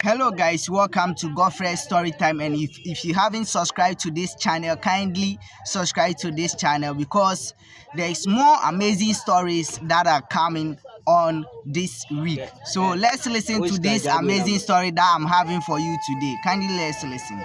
Hello guys, welcome to Godfrey's Storytime, and if you haven't subscribed to this channel, kindly subscribe to this channel because there is more amazing stories that are coming on this week. So let's listen to this amazing story that I'm having for you today. Kindly let's listen.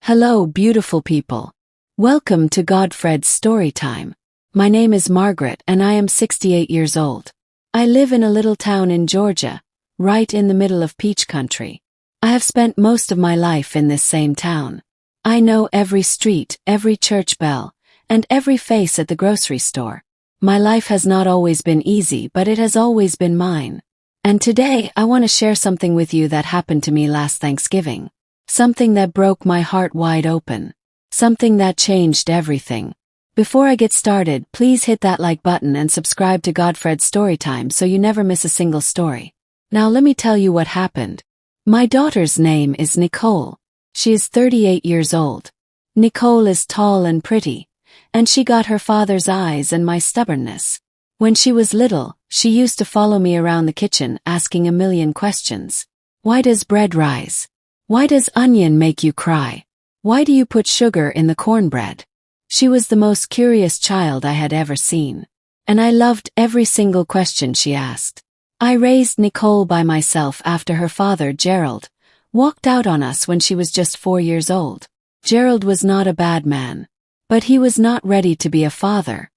Hello, beautiful people. Welcome to Godfred's Storytime. My name is Margaret and I am 68 years old. I live in a little town in Georgia, right in the middle of peach country. I have spent most of my life in this same town. I know every street, every church bell, and every face at the grocery store. My life has not always been easy, but it has always been mine. And today I want to share something with you that happened to me last Thanksgiving. Something that broke my heart wide open. Something that changed everything. Before I get started, please hit that like button and subscribe to Godfred's Storytime so you never miss a single story. Now let me tell you what happened. My daughter's name is Nicole. She is 38 years old. Nicole is tall and pretty, and she got her father's eyes and my stubbornness. When she was little, she used to follow me around the kitchen asking a million questions. Why does bread rise? Why does onion make you cry? Why do you put sugar in the cornbread? She was the most curious child I had ever seen, and I loved every single question she asked. I raised Nicole by myself after her father, Gerald, walked out on us when she was just 4 years old. Gerald was not a bad man, but he was not ready to be a father.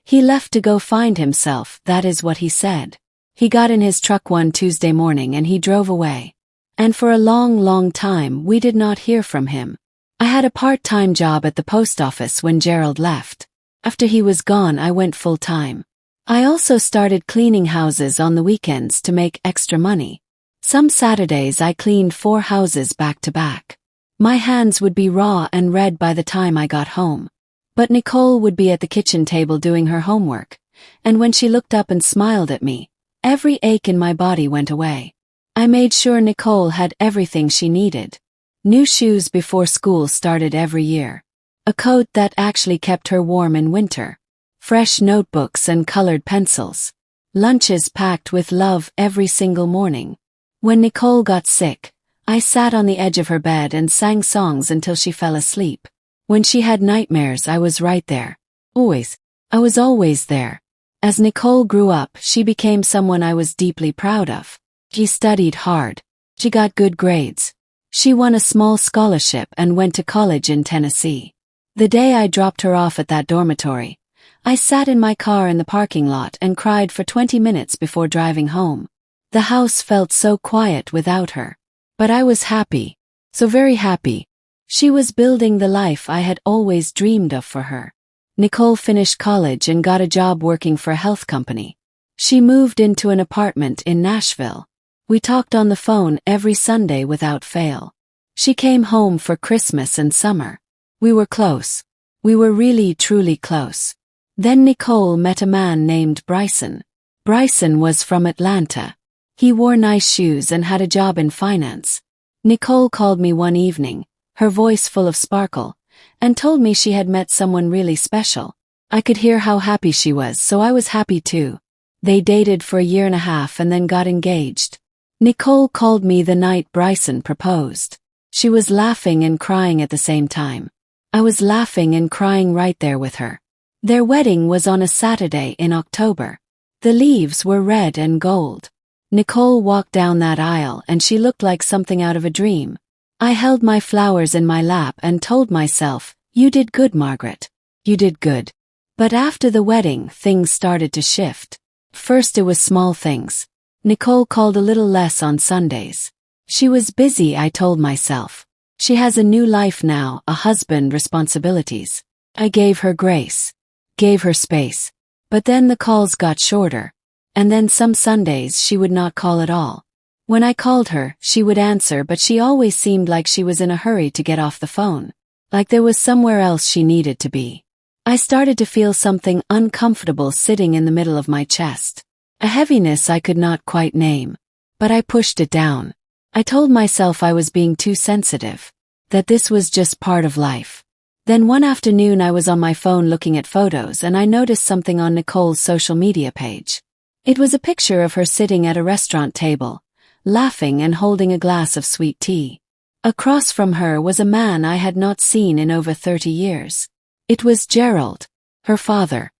He left to go find himself, that is what he said. He got in his truck one Tuesday morning and he drove away. And for a long time we did not hear from him. I had a part-time job at the post office when Gerald left. After he was gone, I went full-time. I also started cleaning houses on the weekends to make extra money. Some Saturdays I cleaned 4 houses back to back. My hands would be raw and red by the time I got home. But Nicole would be at the kitchen table doing her homework, and when she looked up and smiled at me, every ache in my body went away. I made sure Nicole had everything she needed. New shoes before school started every year. A coat that actually kept her warm in winter. Fresh notebooks and colored pencils. Lunches packed with love every single morning. When Nicole got sick, I sat on the edge of her bed and sang songs until she fell asleep. When she had nightmares, I was right there. Always. I was always there. As Nicole grew up, she became someone I was deeply proud of. She studied hard. She got good grades. She won a small scholarship and went to college in Tennessee. The day I dropped her off at that dormitory, I sat in my car in the parking lot and cried for 20 minutes before driving home. The house felt so quiet without her. But I was happy. So very happy. She was building the life I had always dreamed of for her. Nicole finished college and got a job working for a health company. She moved into an apartment in Nashville. We talked on the phone every Sunday without fail. She came home for Christmas and summer. We were close. We were really, truly close. Then Nicole met a man named Bryson. Bryson was from Atlanta. He wore nice shoes and had a job in finance. Nicole called me one evening, her voice full of sparkle, and told me she had met someone really special. I could hear how happy she was, so I was happy too. They dated for a year and a half and then got engaged. Nicole called me the night Bryson proposed. She was laughing and crying at the same time. I was laughing and crying right there with her. Their wedding was on a Saturday in October. The leaves were red and gold. Nicole walked down that aisle and she looked like something out of a dream. I held my flowers in my lap and told myself, "You did good, Margaret. You did good." But after the wedding, things started to shift. First it was small things. Nicole called a little less on Sundays. She was busy, I told myself. She has a new life now, a husband, responsibilities. I gave her grace. Gave her space. But then the calls got shorter. And then some Sundays she would not call at all. When I called her, she would answer, but she always seemed like she was in a hurry to get off the phone. Like there was somewhere else she needed to be. I started to feel something uncomfortable sitting in the middle of my chest. A heaviness I could not quite name. But I pushed it down. I told myself I was being too sensitive. That this was just part of life. Then one afternoon I was on my phone looking at photos and I noticed something on Nicole's social media page. It was a picture of her sitting at a restaurant table, laughing and holding a glass of sweet tea. Across from her was a man I had not seen in over 30 years. It was Gerald, her father.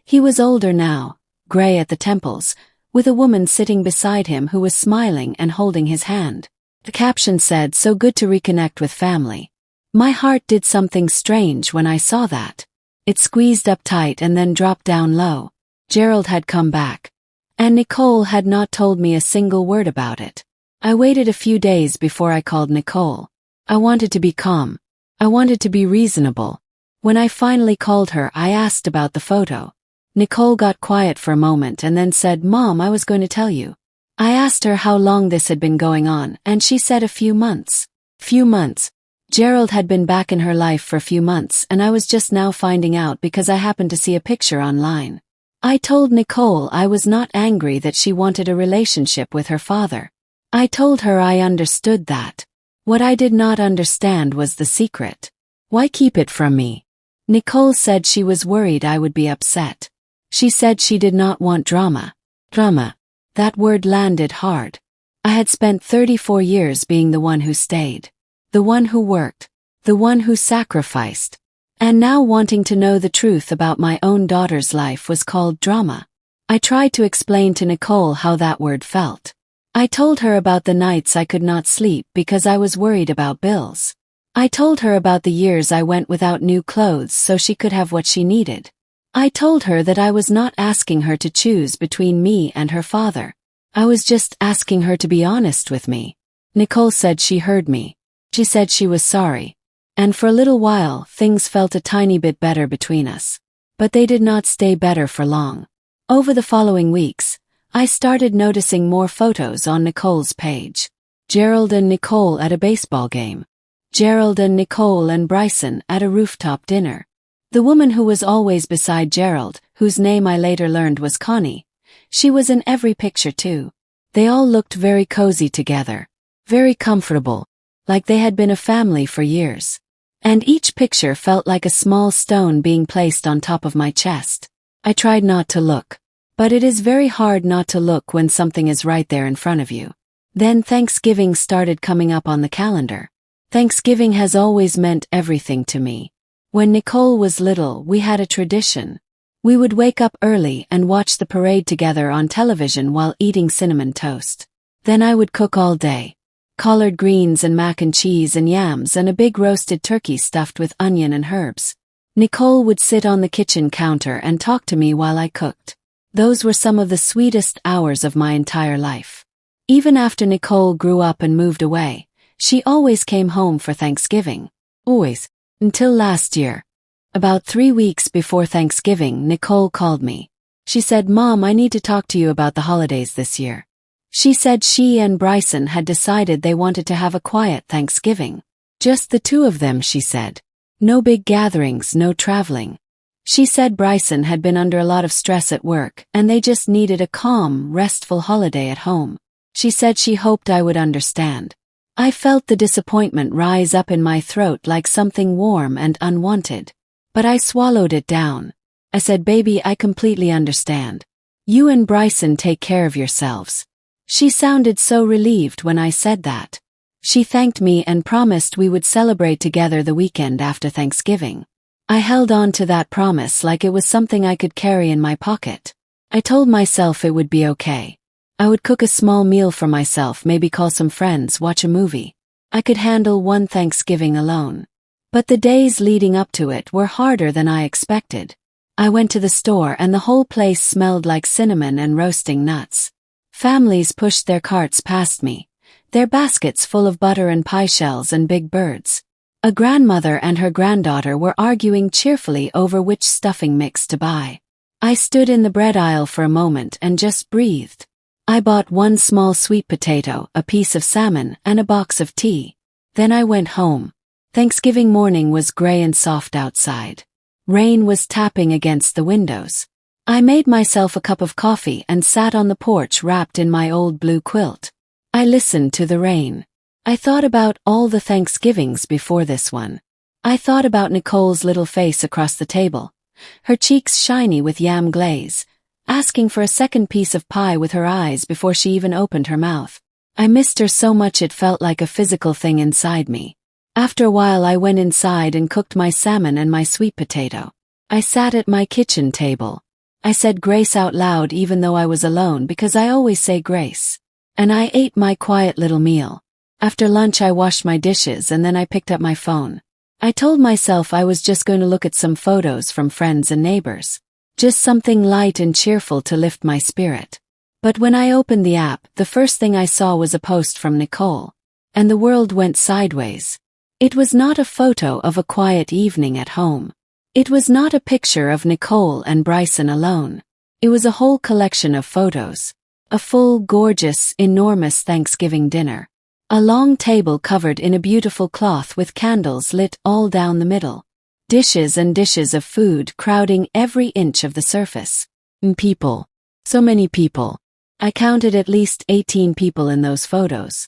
He was older now, gray at the temples, with a woman sitting beside him who was smiling and holding his hand. The caption said, "So good to reconnect with family." My heart did something strange when I saw that. It squeezed up tight and then dropped down low. Gerald had come back. And Nicole had not told me a single word about it. I waited a few days before I called Nicole. I wanted to be calm. I wanted to be reasonable. When I finally called her, I asked about the photo. Nicole got quiet for a moment and then said, "Mom, I was going to tell you." I asked her how long this had been going on, and she said a few months. Few months. Gerald had been back in her life for a few months, and I was just now finding out because I happened to see a picture online. I told Nicole I was not angry that she wanted a relationship with her father. I told her I understood that. What I did not understand was the secret. Why keep it from me? Nicole said she was worried I would be upset. She said she did not want drama. Drama. That word landed hard. I had spent 34 years being the one who stayed. The one who worked. The one who sacrificed. And now wanting to know the truth about my own daughter's life was called drama. I tried to explain to Nicole how that word felt. I told her about the nights I could not sleep because I was worried about bills. I told her about the years I went without new clothes so she could have what she needed. I told her that I was not asking her to choose between me and her father. I was just asking her to be honest with me. Nicole said she heard me. She said she was sorry. And for a little while, things felt a tiny bit better between us. But they did not stay better for long. Over the following weeks, I started noticing more photos on Nicole's page. Gerald and Nicole at a baseball game. Gerald and Nicole and Bryson at a rooftop dinner. The woman who was always beside Gerald, whose name I later learned was Connie, she was in every picture too. They all looked very cozy together. Very comfortable. Like they had been a family for years. And each picture felt like a small stone being placed on top of my chest. I tried not to look. But it is very hard not to look when something is right there in front of you. Then Thanksgiving started coming up on the calendar. Thanksgiving has always meant everything to me. When Nicole was little, we had a tradition. We would wake up early and watch the parade together on television while eating cinnamon toast. Then I would cook all day. Collard greens and mac and cheese and yams and a big roasted turkey stuffed with onion and herbs. Nicole would sit on the kitchen counter and talk to me while I cooked. Those were some of the sweetest hours of my entire life. Even after Nicole grew up and moved away, she always came home for Thanksgiving. Always. Until last year. About 3 weeks before Thanksgiving, Nicole called me. She said, "Mom, I need to talk to you about the holidays this year." She said she and Bryson had decided they wanted to have a quiet Thanksgiving. Just the two of them, she said. No big gatherings, no traveling. She said Bryson had been under a lot of stress at work, and they just needed a calm, restful holiday at home. She said she hoped I would understand. I felt the disappointment rise up in my throat like something warm and unwanted. But I swallowed it down. I said, "Baby, I completely understand. You and Bryson take care of yourselves." She sounded so relieved when I said that. She thanked me and promised we would celebrate together the weekend after Thanksgiving. I held on to that promise like it was something I could carry in my pocket. I told myself it would be okay. I would cook a small meal for myself, maybe call some friends, watch a movie. I could handle one Thanksgiving alone. But the days leading up to it were harder than I expected. I went to the store and the whole place smelled like cinnamon and roasting nuts. Families pushed their carts past me, their baskets full of butter and pie shells and big birds. A grandmother and her granddaughter were arguing cheerfully over which stuffing mix to buy. I stood in the bread aisle for a moment and just breathed. I bought one small sweet potato, a piece of salmon, and a box of tea. Then I went home. Thanksgiving morning was gray and soft outside. Rain was tapping against the windows. I made myself a cup of coffee and sat on the porch wrapped in my old blue quilt. I listened to the rain. I thought about all the Thanksgivings before this one. I thought about Nicole's little face across the table, her cheeks shiny with yam glaze, asking for a second piece of pie with her eyes before she even opened her mouth. I missed her so much it felt like a physical thing inside me. After a while I went inside and cooked my salmon and my sweet potato. I sat at my kitchen table. I said grace out loud even though I was alone because I always say grace. And I ate my quiet little meal. After lunch I washed my dishes and then I picked up my phone. I told myself I was just going to look at some photos from friends and neighbors. Just something light and cheerful to lift my spirit. But when I opened the app, the first thing I saw was a post from Nicole. And the world went sideways. It was not a photo of a quiet evening at home. It was not a picture of Nicole and Bryson alone. It was a whole collection of photos. A full, gorgeous, enormous Thanksgiving dinner. A long table covered in a beautiful cloth with candles lit all down the middle. Dishes and dishes of food crowding every inch of the surface. And people. So many people. I counted at least 18 people in those photos.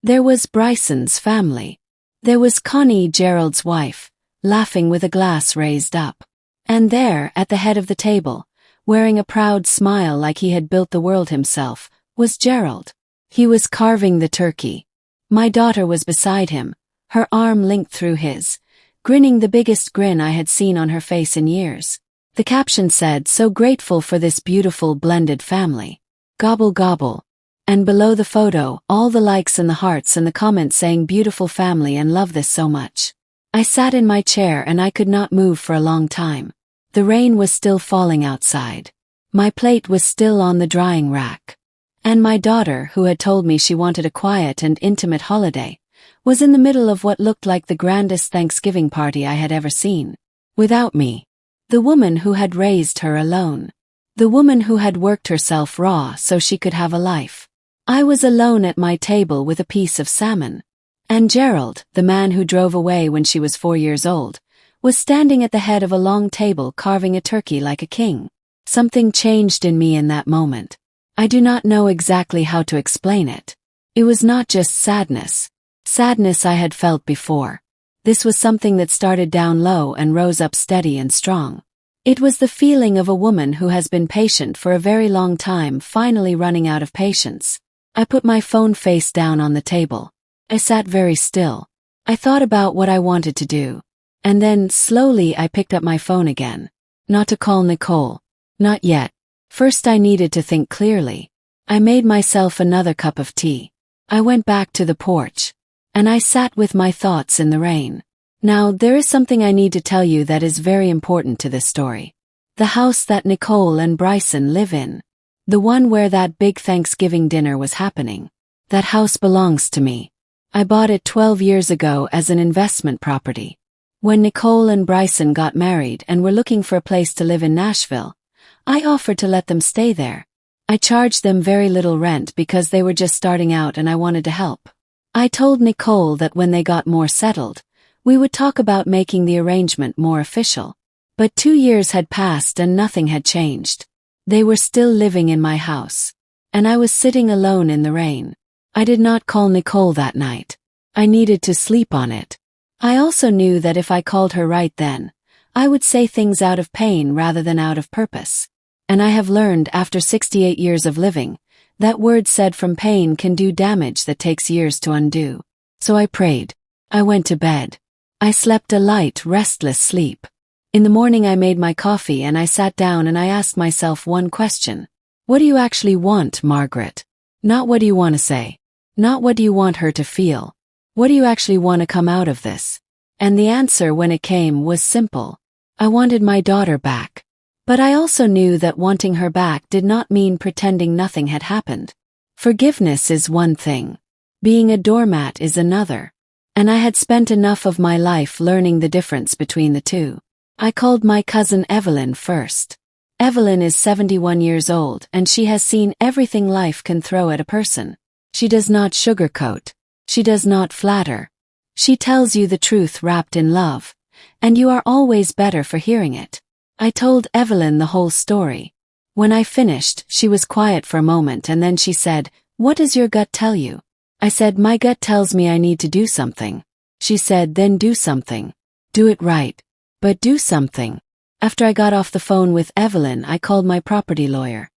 There was Bryson's family. There was Connie, Gerald's wife, laughing with a glass raised up. And there, at the head of the table, wearing a proud smile like he had built the world himself, was Gerald. He was carving the turkey. My daughter was beside him, her arm linked through his, grinning the biggest grin I had seen on her face in years. The caption said, "So grateful for this beautiful blended family. Gobble gobble." And below the photo, all the likes and the hearts and the comments saying beautiful family and love this so much. I sat in my chair and I could not move for a long time. The rain was still falling outside. My plate was still on the drying rack. And my daughter, who had told me she wanted a quiet and intimate holiday, was in the middle of what looked like the grandest Thanksgiving party I had ever seen. Without me. The woman who had raised her alone. The woman who had worked herself raw so she could have a life. I was alone at my table with a piece of salmon. And Gerald, the man who drove away when she was 4 years old, was standing at the head of a long table carving a turkey like a king. Something changed in me in that moment. I do not know exactly how to explain it. It was not just sadness. Sadness I had felt before. This was something that started down low and rose up steady and strong. It was the feeling of a woman who has been patient for a very long time finally running out of patience. I put my phone face down on the table. I sat very still. I thought about what I wanted to do. And then, slowly, I picked up my phone again. Not to call Nicole. Not yet. First I needed to think clearly. I made myself another cup of tea. I went back to the porch. And I sat with my thoughts in the rain. Now, there is something I need to tell you that is very important to this story. The house that Nicole and Bryson live in. The one where that big Thanksgiving dinner was happening. That house belongs to me. I bought it 12 years ago as an investment property. When Nicole and Bryson got married and were looking for a place to live in Nashville, I offered to let them stay there. I charged them very little rent because they were just starting out and I wanted to help. I told Nicole that when they got more settled, we would talk about making the arrangement more official. But 2 years had passed and nothing had changed. They were still living in my house. And I was sitting alone in the rain. I did not call Nicole that night. I needed to sleep on it. I also knew that if I called her right then, I would say things out of pain rather than out of purpose. And I have learned after 68 years of living, that words said from pain can do damage that takes years to undo. So I prayed. I went to bed. I slept a light, restless sleep. In the morning I made my coffee and I sat down and I asked myself one question. What do you actually want, Margaret? Not what do you want to say. Not what do you want her to feel. What do you actually want to come out of this? And the answer when it came was simple. I wanted my daughter back. But I also knew that wanting her back did not mean pretending nothing had happened. Forgiveness is one thing. Being a doormat is another. And I had spent enough of my life learning the difference between the two. I called my cousin Evelyn first. Evelyn is 71 years old and she has seen everything life can throw at a person. She does not sugarcoat. She does not flatter. She tells you the truth wrapped in love, and you are always better for hearing it. I told Evelyn the whole story. When I finished, she was quiet for a moment and then she said, "What does your gut tell you?" I said, "My gut tells me I need to do something." She said, "Then do something. Do it right. But do something." After I got off the phone with Evelyn, I called my property lawyer.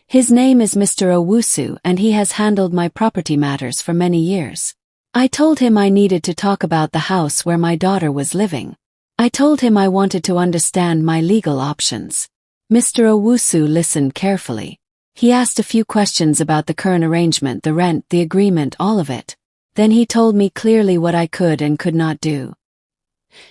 His name is Mr. Owusu, and he has handled my property matters for many years. I told him I needed to talk about the house where my daughter was living. I told him I wanted to understand my legal options. Mr. Owusu listened carefully. He asked a few questions about the current arrangement, the rent, the agreement, all of it. Then he told me clearly what I could and could not do.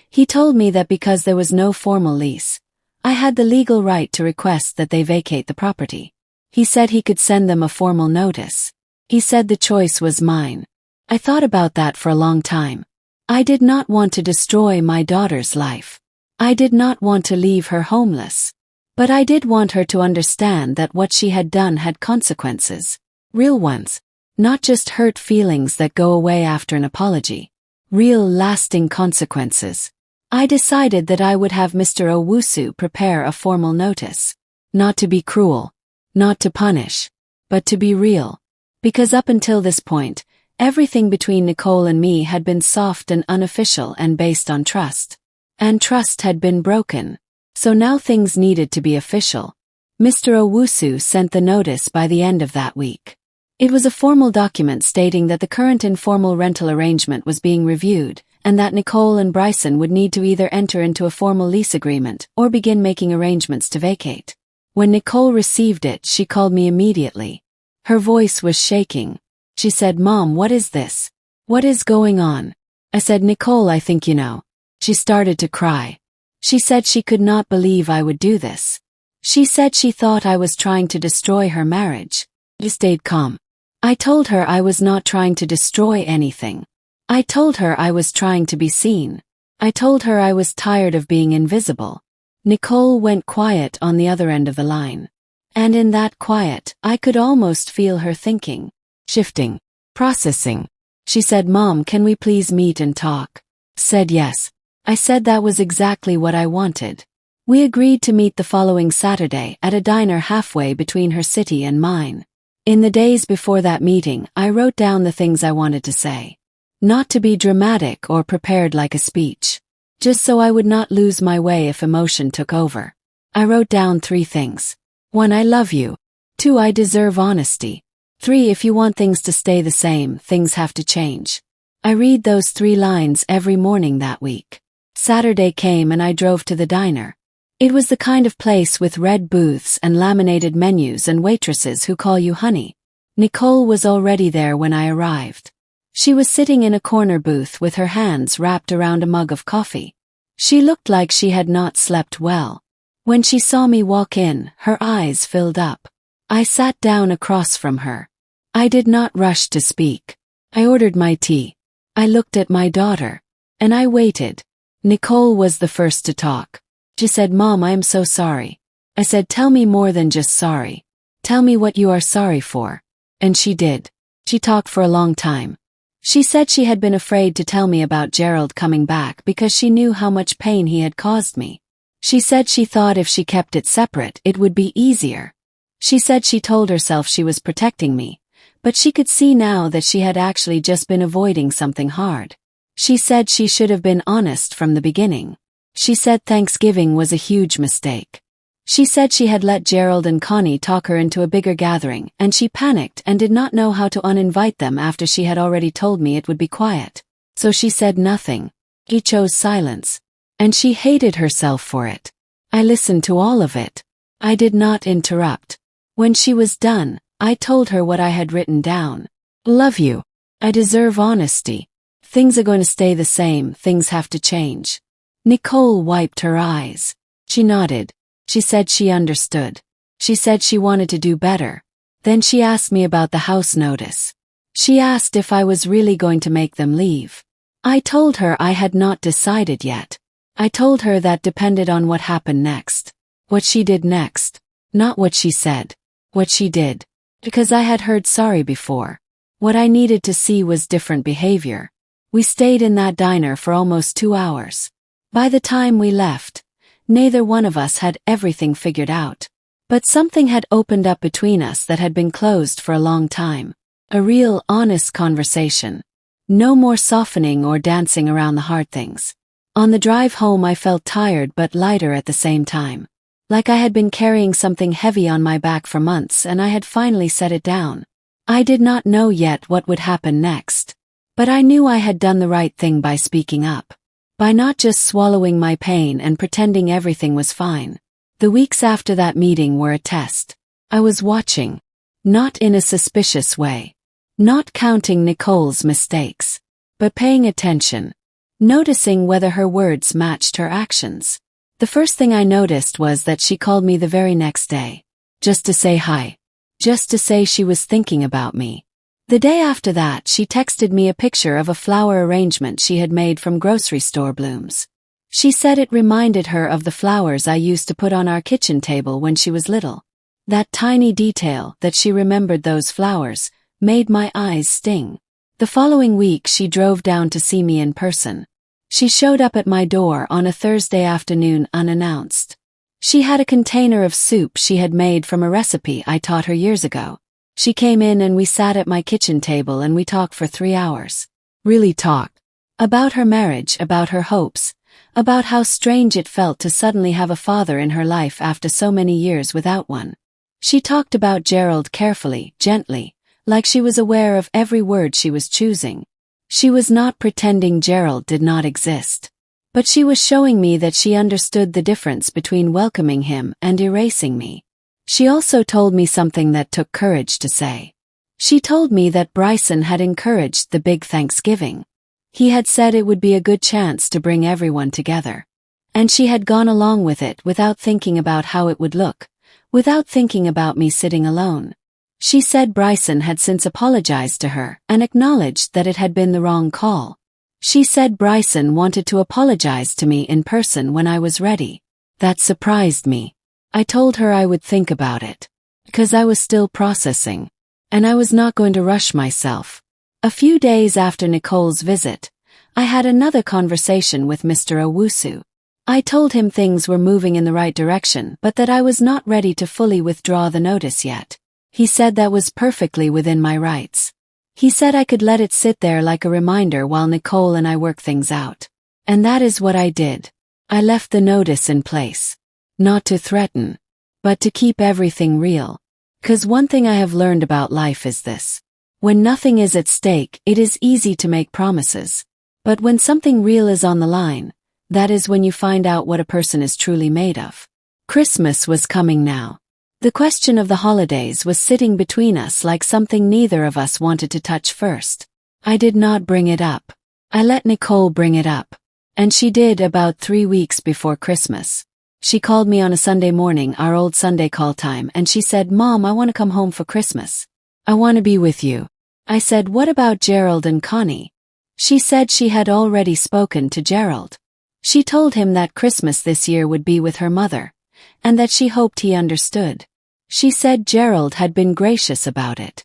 He told me that because there was no formal lease, I had the legal right to request that they vacate the property. He said he could send them a formal notice. He said the choice was mine. I thought about that for a long time. I did not want to destroy my daughter's life. I did not want to leave her homeless. But I did want her to understand that what she had done had consequences. Real ones. Not just hurt feelings that go away after an apology. Real lasting consequences. I decided that I would have Mr. Owusu prepare a formal notice. Not to be cruel. Not to punish. But to be real. Because up until this point, everything between Nicole and me had been soft and unofficial and based on trust. And trust had been broken. So now things needed to be official. Mr. Owusu sent the notice by the end of that week. It was a formal document stating that the current informal rental arrangement was being reviewed, and that Nicole and Bryson would need to either enter into a formal lease agreement or begin making arrangements to vacate. When Nicole received it, she called me immediately. Her voice was shaking. She said, "Mom, what is this? What is going on?" I said, "Nicole, I think you know." She started to cry. She said she could not believe I would do this. She said she thought I was trying to destroy her marriage. She stayed calm. I told her I was not trying to destroy anything. I told her I was trying to be seen. I told her I was tired of being invisible. Nicole went quiet on the other end of the line. And in that quiet, I could almost feel her thinking, shifting, processing. She said, "Mom, can we please meet and talk?" Said yes. I said that was exactly what I wanted. We agreed to meet the following Saturday at a diner halfway between her city and mine. In the days before that meeting, I wrote down the things I wanted to say. Not to be dramatic or prepared like a speech. Just so I would not lose my way if emotion took over. I wrote down 3 things. 1. I love you. 2. I deserve honesty. 3. If you want things to stay the same, things have to change. I read those 3 lines every morning that week. Saturday came and I drove to the diner. It was the kind of place with red booths and laminated menus and waitresses who call you honey. Nicole was already there when I arrived. She was sitting in a corner booth with her hands wrapped around a mug of coffee. She looked like she had not slept well. When she saw me walk in, her eyes filled up. I sat down across from her. I did not rush to speak. I ordered my tea. I looked at my daughter. And I waited. Nicole was the first to talk. She said, "Mom, I am so sorry." I said, "Tell me more than just sorry. Tell me what you are sorry for." And she did. She talked for a long time. She said she had been afraid to tell me about Gerald coming back because she knew how much pain he had caused me. She said she thought if she kept it separate, it would be easier. She said she told herself she was protecting me, but she could see now that she had actually just been avoiding something hard. She said she should have been honest from the beginning. She said Thanksgiving was a huge mistake. She said she had let Gerald and Connie talk her into a bigger gathering, and she panicked and did not know how to uninvite them after she had already told me it would be quiet. So she said nothing. She chose silence. And she hated herself for it. I listened to all of it. I did not interrupt. When she was done, I told her what I had written down. "Love you. I deserve honesty. Things are going to stay the same, things have to change." Nicole wiped her eyes. She nodded. She said she understood. She said she wanted to do better. Then she asked me about the house notice. She asked if I was really going to make them leave. I told her I had not decided yet. I told her that depended on what happened next. What she did next. Not what she said. What she did. Because I had heard sorry before. What I needed to see was different behavior. We stayed in that diner for almost 2 hours. By the time we left, neither one of us had everything figured out. But something had opened up between us that had been closed for a long time. A real, honest conversation. No more softening or dancing around the hard things. On the drive home I felt tired but lighter at the same time. Like I had been carrying something heavy on my back for months and I had finally set it down. I did not know yet what would happen next. But I knew I had done the right thing by speaking up. By not just swallowing my pain and pretending everything was fine. The weeks after that meeting were a test. I was watching. Not in a suspicious way. Not counting Nicole's mistakes. But paying attention. Noticing whether her words matched her actions. The first thing I noticed was that she called me the very next day. Just to say hi. Just to say she was thinking about me. The day after that, she texted me a picture of a flower arrangement she had made from grocery store blooms. She said it reminded her of the flowers I used to put on our kitchen table when she was little. That tiny detail, that she remembered those flowers, made my eyes sting. The following week she drove down to see me in person. She showed up at my door on a Thursday afternoon unannounced. She had a container of soup she had made from a recipe I taught her years ago. She came in and we sat at my kitchen table and we talked for 3 hours. Really talked. About her marriage, about her hopes, about how strange it felt to suddenly have a father in her life after so many years without one. She talked about Gerald carefully, gently, like she was aware of every word she was choosing. She was not pretending Gerald did not exist. But she was showing me that she understood the difference between welcoming him and erasing me. She also told me something that took courage to say. She told me that Bryson had encouraged the big Thanksgiving. He had said it would be a good chance to bring everyone together. And she had gone along with it without thinking about how it would look, without thinking about me sitting alone. She said Bryson had since apologized to her and acknowledged that it had been the wrong call. She said Bryson wanted to apologize to me in person when I was ready. That surprised me. I told her I would think about it. Because I was still processing. And I was not going to rush myself. A few days after Nicole's visit, I had another conversation with Mr. Owusu. I told him things were moving in the right direction but that I was not ready to fully withdraw the notice yet. He said that was perfectly within my rights. He said I could let it sit there like a reminder while Nicole and I work things out. And that is what I did. I left the notice in place. Not to threaten, but to keep everything real. 'Cause one thing I have learned about life is this. When nothing is at stake, it is easy to make promises. But when something real is on the line, that is when you find out what a person is truly made of. Christmas was coming now. The question of the holidays was sitting between us like something neither of us wanted to touch first. I did not bring it up. I let Nicole bring it up. And she did about 3 weeks before Christmas. She called me on a Sunday morning, our old Sunday call time, and she said, "Mom, I want to come home for Christmas. I want to be with you." I said, "What about Gerald and Connie?" She said she had already spoken to Gerald. She told him that Christmas this year would be with her mother, and that she hoped he understood. She said Gerald had been gracious about it.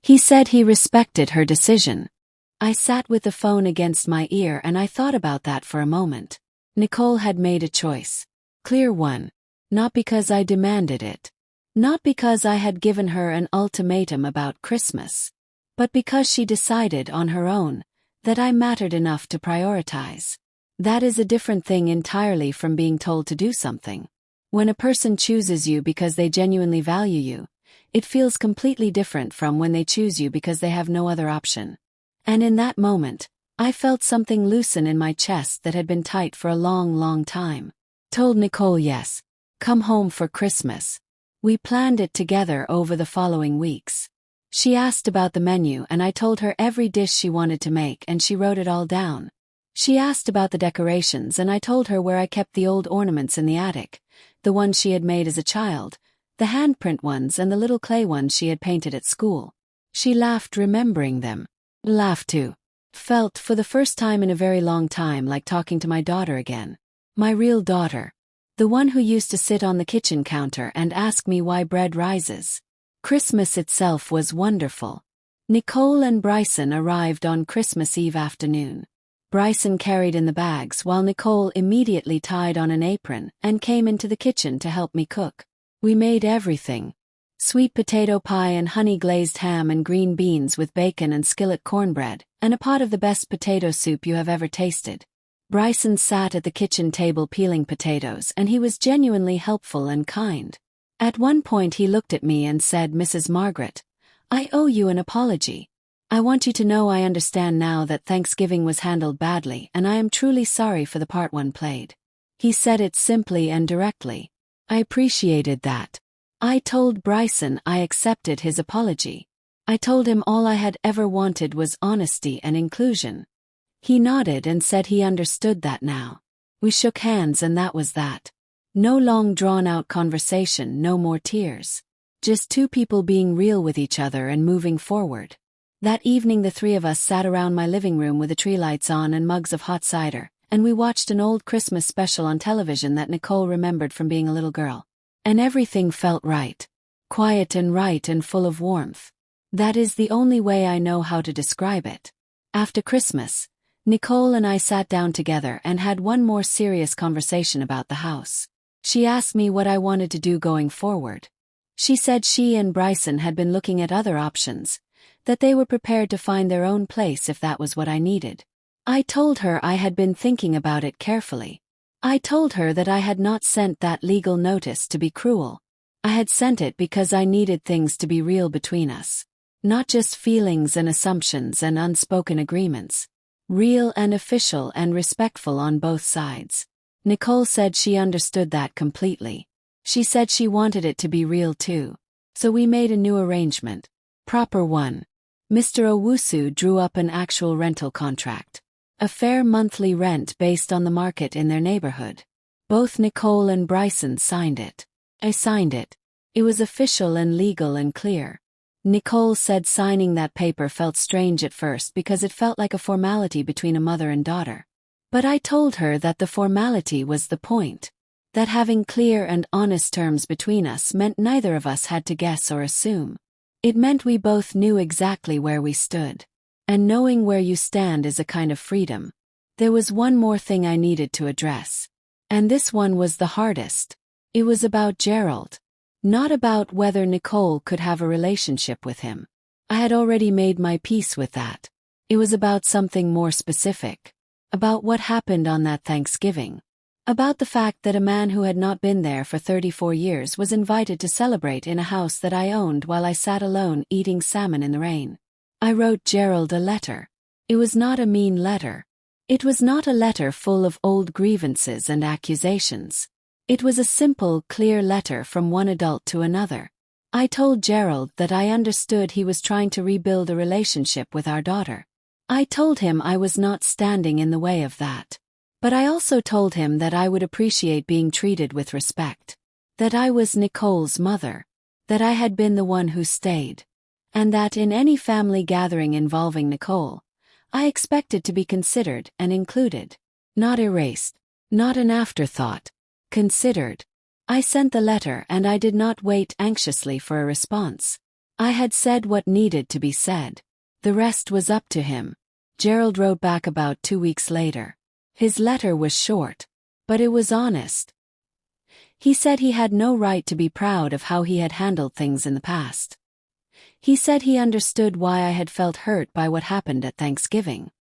He said he respected her decision. I sat with the phone against my ear and I thought about that for a moment. Nicole had made a choice. Clear one. Not because I demanded it. Not because I had given her an ultimatum about Christmas. But because she decided on her own that I mattered enough to prioritize. That is a different thing entirely from being told to do something. When a person chooses you because they genuinely value you, it feels completely different from when they choose you because they have no other option. And in that moment, I felt something loosen in my chest that had been tight for a long, long time. Told Nicole yes. Come home for Christmas. We planned it together over the following weeks. She asked about the menu and I told her every dish she wanted to make and she wrote it all down. She asked about the decorations and I told her where I kept the old ornaments in the attic. The ones she had made as a child, the handprint ones and the little clay ones she had painted at school. She laughed remembering them. Laughed too. Felt for the first time in a very long time like talking to my daughter again. My real daughter. The one who used to sit on the kitchen counter and ask me why bread rises. Christmas itself was wonderful. Nicole and Bryson arrived on Christmas Eve afternoon. Bryson carried in the bags while Nicole immediately tied on an apron and came into the kitchen to help me cook. We made everything. Sweet potato pie and honey-glazed ham and green beans with bacon and skillet cornbread, and a pot of the best potato soup you have ever tasted. Bryson sat at the kitchen table peeling potatoes, and he was genuinely helpful and kind. At one point he looked at me and said, "Mrs. Margaret, I owe you an apology. I want you to know I understand now that Thanksgiving was handled badly, and I am truly sorry for the part one played." He said it simply and directly. I appreciated that. I told Bryson I accepted his apology. I told him all I had ever wanted was honesty and inclusion. He nodded and said he understood that now. We shook hands and that was that. No long drawn-out conversation, no more tears. Just two people being real with each other and moving forward. That evening the three of us sat around my living room with the tree lights on and mugs of hot cider, and we watched an old Christmas special on television that Nicole remembered from being a little girl. And everything felt right. Quiet and right and full of warmth. That is the only way I know how to describe it. After Christmas, Nicole and I sat down together and had one more serious conversation about the house. She asked me what I wanted to do going forward. She said she and Bryson had been looking at other options, that they were prepared to find their own place if that was what I needed. I told her I had been thinking about it carefully. I told her that I had not sent that legal notice to be cruel. I had sent it because I needed things to be real between us. Not just feelings and assumptions and unspoken agreements. Real and official and respectful on both sides. Nicole said she understood that completely. She said she wanted it to be real too. So we made a new arrangement. Proper one. Mr. Owusu drew up an actual rental contract. A fair monthly rent based on the market in their neighborhood. Both Nicole and Bryson signed it. I signed it. It was official and legal and clear. Nicole said signing that paper felt strange at first because it felt like a formality between a mother and daughter. But I told her that the formality was the point. That having clear and honest terms between us meant neither of us had to guess or assume. It meant we both knew exactly where we stood. And knowing where you stand is a kind of freedom. There was one more thing I needed to address. And this one was the hardest. It was about Gerald. Not about whether Nicole could have a relationship with him. I had already made my peace with that. It was about something more specific. About what happened on that Thanksgiving. About the fact that a man who had not been there for 34 years was invited to celebrate in a house that I owned while I sat alone eating salmon in the rain. I wrote Gerald a letter. It was not a mean letter. It was not a letter full of old grievances and accusations. It was a simple, clear letter from one adult to another. I told Gerald that I understood he was trying to rebuild a relationship with our daughter. I told him I was not standing in the way of that. But I also told him that I would appreciate being treated with respect. That I was Nicole's mother. That I had been the one who stayed. And that in any family gathering involving Nicole, I expected to be considered and included. Not erased. Not an afterthought. Considered. I sent the letter and I did not wait anxiously for a response. I had said what needed to be said. The rest was up to him. Gerald wrote back about 2 weeks later. His letter was short, but it was honest. He said he had no right to be proud of how he had handled things in the past. He said he understood why I had felt hurt by what happened at Thanksgiving.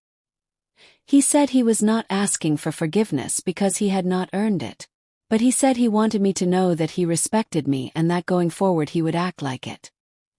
He said he was not asking for forgiveness because he had not earned it. But he said he wanted me to know that he respected me and that going forward he would act like it.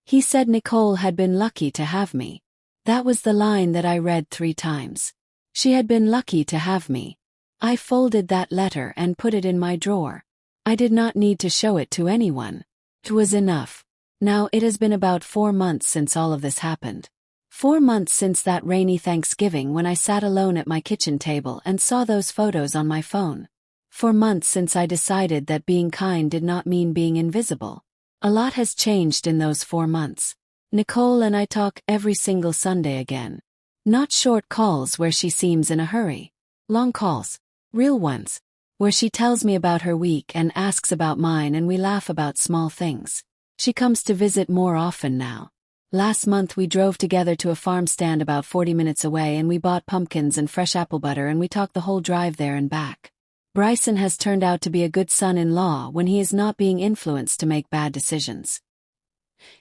He said Nicole had been lucky to have me. That was the line that I read 3 times. She had been lucky to have me. I folded that letter and put it in my drawer. I did not need to show it to anyone. It was enough. Now it has been about 4 months since all of this happened. 4 months since that rainy Thanksgiving when I sat alone at my kitchen table and saw those photos on my phone. 4 months since I decided that being kind did not mean being invisible. A lot has changed in those 4 months. Nicole and I talk every single Sunday again. Not short calls where she seems in a hurry. Long calls. Real ones. Where she tells me about her week and asks about mine and we laugh about small things. She comes to visit more often now. Last month we drove together to a farm stand about 40 minutes away and we bought pumpkins and fresh apple butter and we talked the whole drive there and back. Bryson has turned out to be a good son-in-law when he is not being influenced to make bad decisions.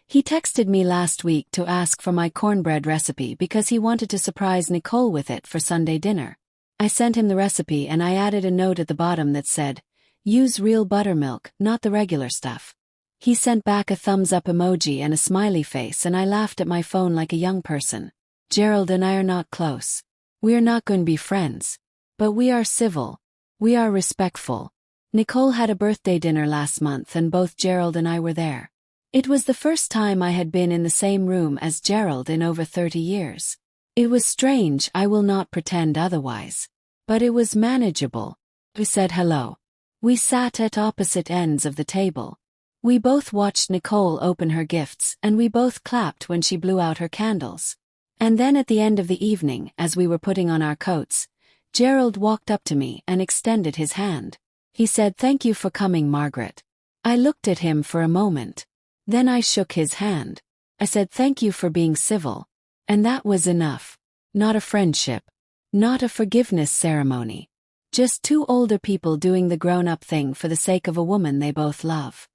He texted me last week to ask for my cornbread recipe because he wanted to surprise Nicole with it for Sunday dinner. I sent him the recipe and I added a note at the bottom that said, "Use real buttermilk, not the regular stuff." He sent back a thumbs up emoji and a smiley face, and I laughed at my phone like a young person. Gerald and I are not close. We are not going to be friends. But we are civil. We are respectful. Nicole had a birthday dinner last month and both Gerald and I were there. It was the first time I had been in the same room as Gerald in over 30 years. It was strange, I will not pretend otherwise. But it was manageable. We said hello. We sat at opposite ends of the table. We both watched Nicole open her gifts and we both clapped when she blew out her candles. And then at the end of the evening, as we were putting on our coats, Gerald walked up to me and extended his hand. He said, "Thank you for coming, Margaret." I looked at him for a moment. Then I shook his hand. I said, "Thank you for being civil." And that was enough. Not a friendship. Not a forgiveness ceremony. Just two older people doing the grown-up thing for the sake of a woman they both love.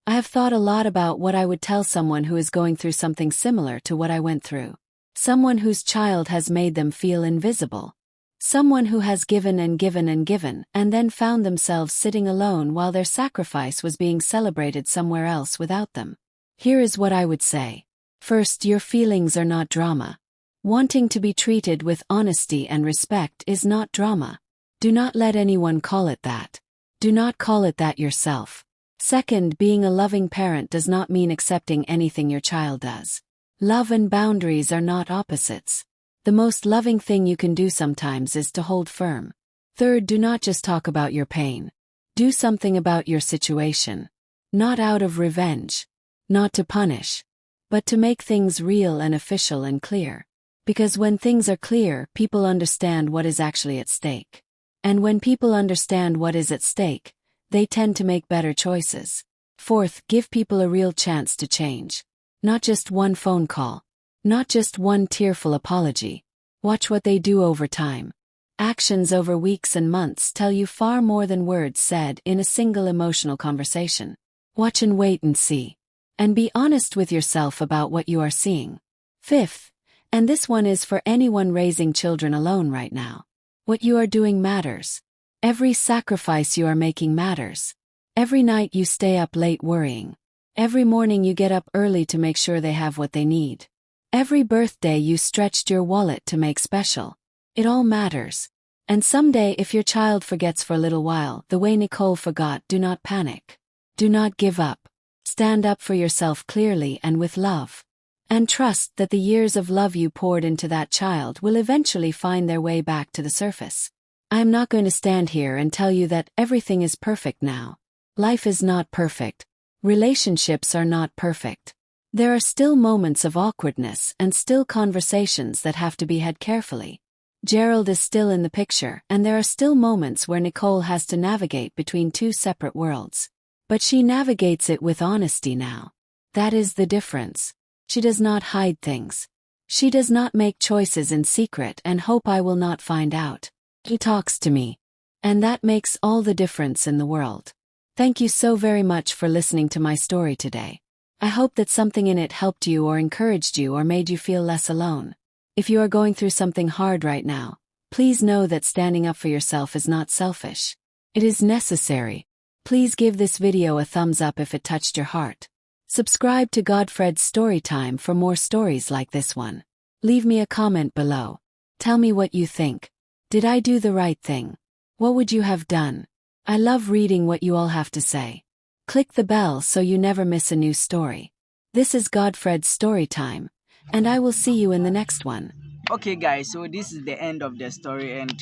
I have thought a lot about what I would tell someone who is going through something similar to what I went through. Someone whose child has made them feel invisible. Someone who has given and given and given and then found themselves sitting alone while their sacrifice was being celebrated somewhere else without them. Here is what I would say. First, your feelings are not drama. Wanting to be treated with honesty and respect is not drama. Do not let anyone call it that. Do not call it that yourself. Second, being a loving parent does not mean accepting anything your child does. Love and boundaries are not opposites. The most loving thing you can do sometimes is to hold firm. Third, do not just talk about your pain. Do something about your situation. Not out of revenge. Not to punish. But to make things real and official and clear. Because when things are clear, people understand what is actually at stake. And when people understand what is at stake, they tend to make better choices. Fourth, give people a real chance to change. Not just one phone call. Not just one tearful apology. Watch what they do over time. Actions over weeks and months tell you far more than words said in a single emotional conversation. Watch and wait and see. And be honest with yourself about what you are seeing. Fifth, and this one is for anyone raising children alone right now. What you are doing matters. Every sacrifice you are making matters. Every night you stay up late worrying. Every morning you get up early to make sure they have what they need. Every birthday you stretched your wallet to make special. It all matters. And someday if your child forgets for a little while, the way Nicole forgot, do not panic. Do not give up. Stand up for yourself clearly and with love. And trust that the years of love you poured into that child will eventually find their way back to the surface. I am not going to stand here and tell you that everything is perfect now. Life is not perfect. Relationships are not perfect. There are still moments of awkwardness and still conversations that have to be had carefully. Gerald is still in the picture, and there are still moments where Nicole has to navigate between two separate worlds. But she navigates it with honesty now. That is the difference. She does not hide things. She does not make choices in secret and hope I will not find out. He talks to me. And that makes all the difference in the world. Thank you so very much for listening to my story today. I hope that something in it helped you or encouraged you or made you feel less alone. If you are going through something hard right now, please know that standing up for yourself is not selfish. It is necessary. Please give this video a thumbs up if it touched your heart. Subscribe to Godfred's Storytime for more stories like this one. Leave me a comment below. Tell me what you think. Did I do the right thing? What would you have done? I love reading what you all have to say. Click the bell so you never miss a new story. This is Godfred's Storytime, and I will see you in the next one. Okay guys, so this is the end of the story, and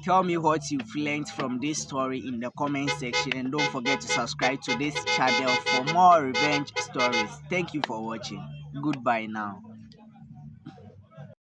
tell me what you've learned from this story in the comment section, and don't forget to subscribe to this channel for more revenge stories. Thank you for watching. Goodbye now.